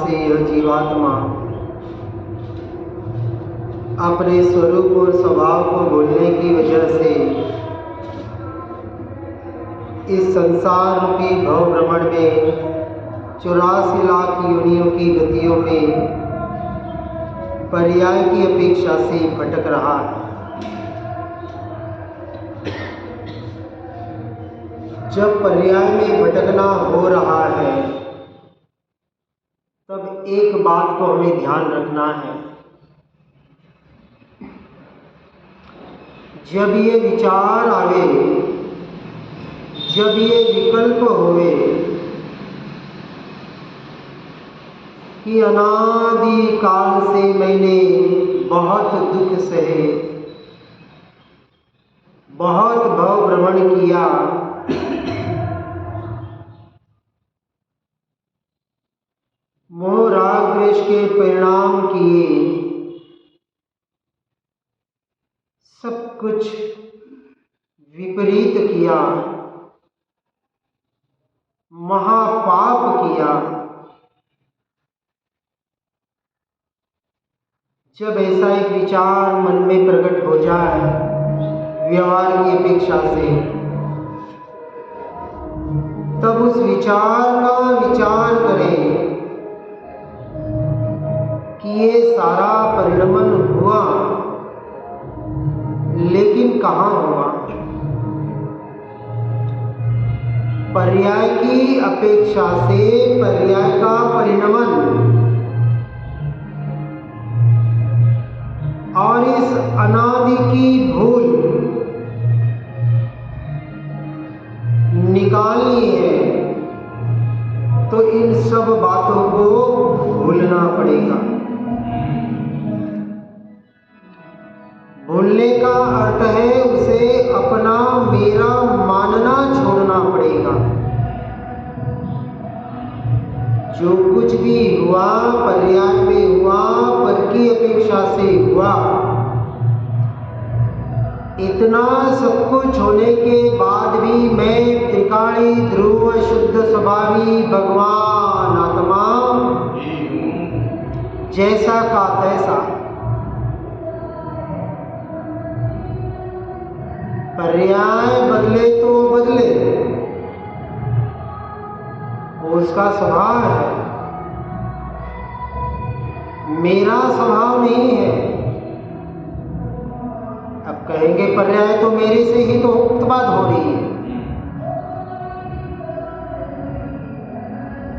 से यह जीवात्मा अपने स्वरूप और स्वभाव को भूलने की वजह से इस संसार रूपी भव भ्रमण में 84 लाख योनियों की गतियों में पर्याय की अपेक्षा से भटक रहा है। जब पर्याय में भटकना हो रहा है तब एक बात को हमें ध्यान रखना है। जब ये विचार आवे, जब ये विकल्प होवे कि अनादि काल से मैंने बहुत दुख सहे, बहुत भव भ्रमण किया, मोह राग द्वेष के परिणाम किए, सब कुछ विपरीत किया, महापाप किया। जब ऐसा एक विचार मन में प्रकट हो जाए व्यवहार की अपेक्षा से, तब उस विचार का विचार करें कि ये सारा परिणमन हुआ, लेकिन कहाँ हुआ? पर्याय की अपेक्षा से पर्याय का परिणमन और इस अनादि की भूल निकालनी है तो इन सब बातों को भूलना पड़ेगा। भूलने का अर्थ है उसे अपना मेरा मानना छोड़ना पड़ेगा। जो कुछ भी हुआ पर्याय में हुआ, पर की अपेक्षा से हुआ। इतना सब कुछ होने के बाद भी मैं त्रिकाणी ध्रुव शुद्ध स्वभावी भगवान आत्मा जैसा का तैसा। पर्याय बदले तो बदले, वो उसका स्वभाव है, मेरा स्वभाव नहीं है। अब कहेंगे पर्याय तो मेरे से ही तो उत्पाद हो रही है।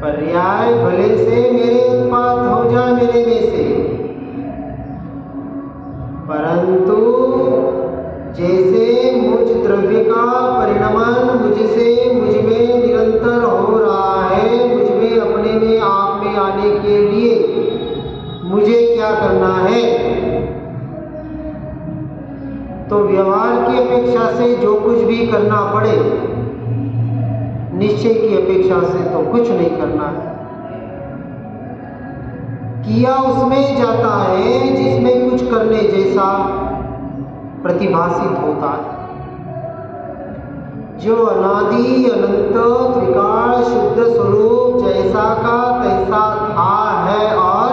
पर्याय भले से मेरे उत्पाद हो जाए मेरे में से, परंतु जैसे मुझ द्रव्य का परिणमन मुझसे मुझ में निरंतर हो रहा है, मुझ में अपने में आप में आने के लिए मुझे क्या करना है? तो व्यवहार की अपेक्षा से जो कुछ भी करना पड़े, निश्चय की अपेक्षा से तो कुछ नहीं करना है। किया उसमें जाता है जिसमें कुछ करने जैसा प्रतिभासित होता है। जो अनादि अनंत त्रिकाल शुद्ध स्वरूप जैसा का तैसा था, है और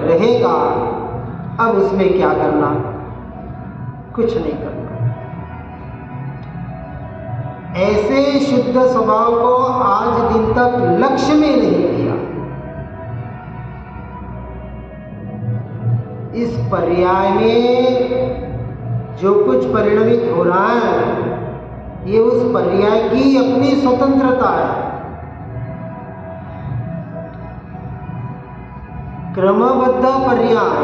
रहेगा। अब उसमें क्या करना? कुछ नहीं करना। ऐसे शुद्ध स्वभाव को आज दिन तक लक्ष्य में नहीं लिया। इस पर्याय में जो कुछ परिणमित हो रहा है, ये उस पर्याय की अपनी स्वतंत्रता है। क्रमबद्ध पर्याय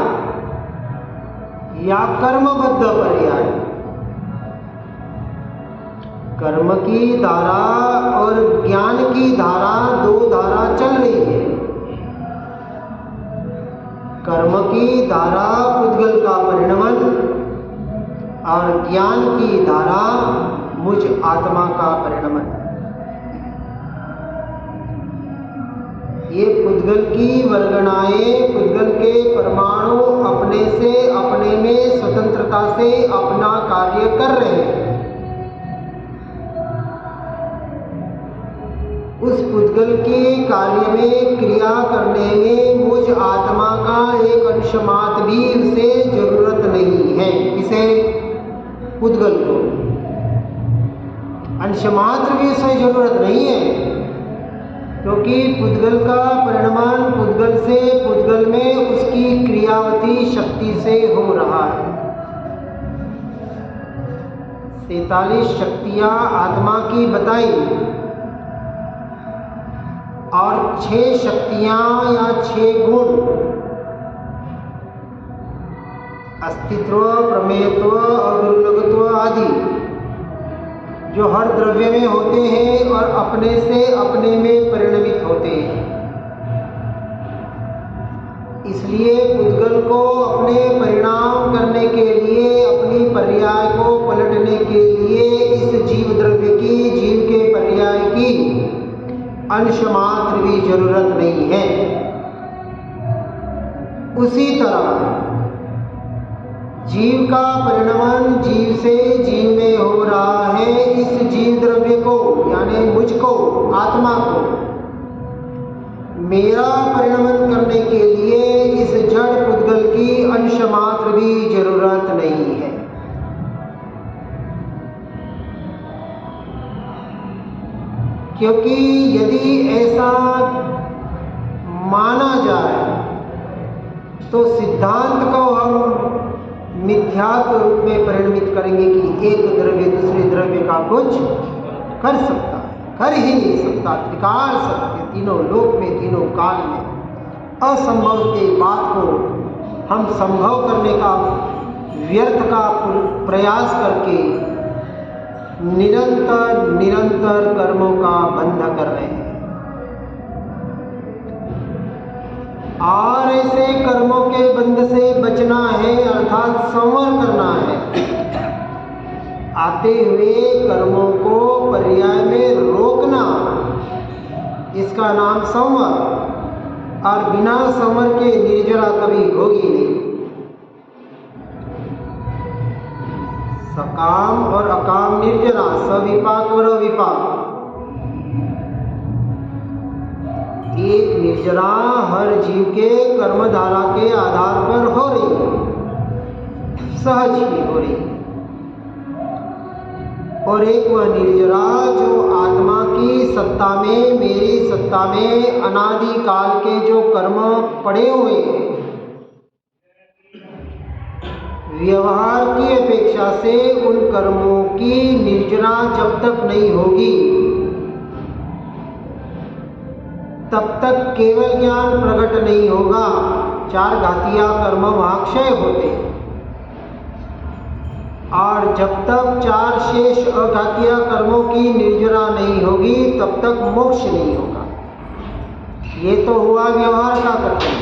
या कर्मबद्ध पर्याय, कर्म की धारा और ज्ञान की धारा, दो धारा चल रही है। कर्म की धारा पुद्गल का परिणमन और ज्ञान की धारा मुझ आत्मा का परिणमन। ये पुद्गल की वर्गणाएं, पुद्गल के परमाणु अपने से अपने में स्वतंत्रता से अपना कार्य कर रहे हैं। उस पुद्गल के कार्य में, क्रिया करने में मुझ आत्मा का एक अंश मात्र भी उसे जरूरत नहीं है। किसे? पुद्गल को अंश मात्र भी उसे जरूरत नहीं है, क्योंकि पुद्गल का परिणमन पुद्गल से पुद्गल में उसकी क्रियावती शक्ति से हो रहा है। 43 शक्तियां आत्मा की बताई और 6 शक्तियां या 6 गुण अस्तित्व, प्रमेयत्व, अगुरुलगत्व आदि जो हर द्रव्य में होते हैं और अपने से अपने में परिणमित होते हैं। इसलिए पुद्गल को अपने परिणाम करने के लिए, अपनी पर्याय को पलटने के लिए इस जीव द्रव्य की, जीव के पर्याय की अंश मात्र भी जरूरत नहीं है। उसी तरह जीव का परिणमन जीव से जीव में हो रहा है। इस जीव द्रव्य को यानी मुझको, आत्मा को मेरा परिणमन करने के लिए इस जड़ पुद्गल की अंश मात्र भी जरूरत नहीं है। क्योंकि यदि ऐसा माना जाए तो सिद्धांत को हम मिथ्यात्व रूप में परिणमित करेंगे कि एक द्रव्य दूसरे द्रव्य का कुछ कर सकता है, कर ही नहीं सकता। त्रिकाल सत्य, तीनों लोक में, तीनों काल में असंभव के बात को हम संभव करने का व्यर्थ का प्रयास करके निरंतर कर्मों का बंध कर रहे हैं। और ऐसे कर्मों के बंध से बचना है, अर्थात संवर करना है। आते हुए कर्मों को पर्याय में रोकना, इसका नाम संवर। और बिना संवर के निर्जरा कभी होगी नहीं। सकाम और अकाम निर्जरा, सविपाक और अविपाक। एक निर्जरा हर जीव के कर्मधारा के आधार पर हो रही है, सहज ही हो रही है। और एक वह निर्जरा जो आत्मा की सत्ता में, मेरी सत्ता में अनादि काल के जो कर्म पड़े हुए हैं, व्यवहार की अपेक्षा से उन कर्मों की निर्जरा जब तक नहीं होगी तब तक केवल ज्ञान प्रकट नहीं होगा। 4 घातिया कर्म वहाँ क्षय होते हैं, और जब तक 4 शेष अघातिया कर्मों की निर्जरा नहीं होगी तब तक मोक्ष नहीं होगा। ये तो हुआ व्यवहार का कथन।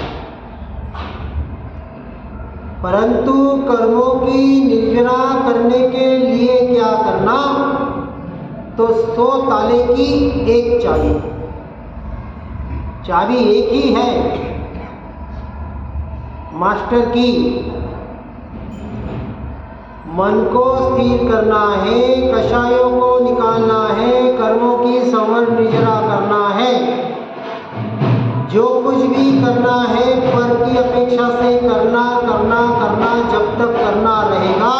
परंतु कर्मों की निर्जरा करने के लिए क्या करना? तो 100 ताले की एक चाबी। चाबी एक ही है, मास्टर की। मन को स्थिर करना है, कषायों को निकालना है, कर्मों की संवर निर्जरा करना है। जो कुछ भी करना है पर की अपेक्षा से करना करना करना, जब तक करना रहेगा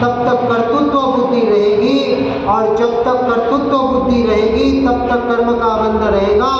तब तक कर्तृत्व बुद्धि रहेगी, और जब तक कर्तृत्व बुद्धि रहेगी तब तक कर्म का बंध रहेगा।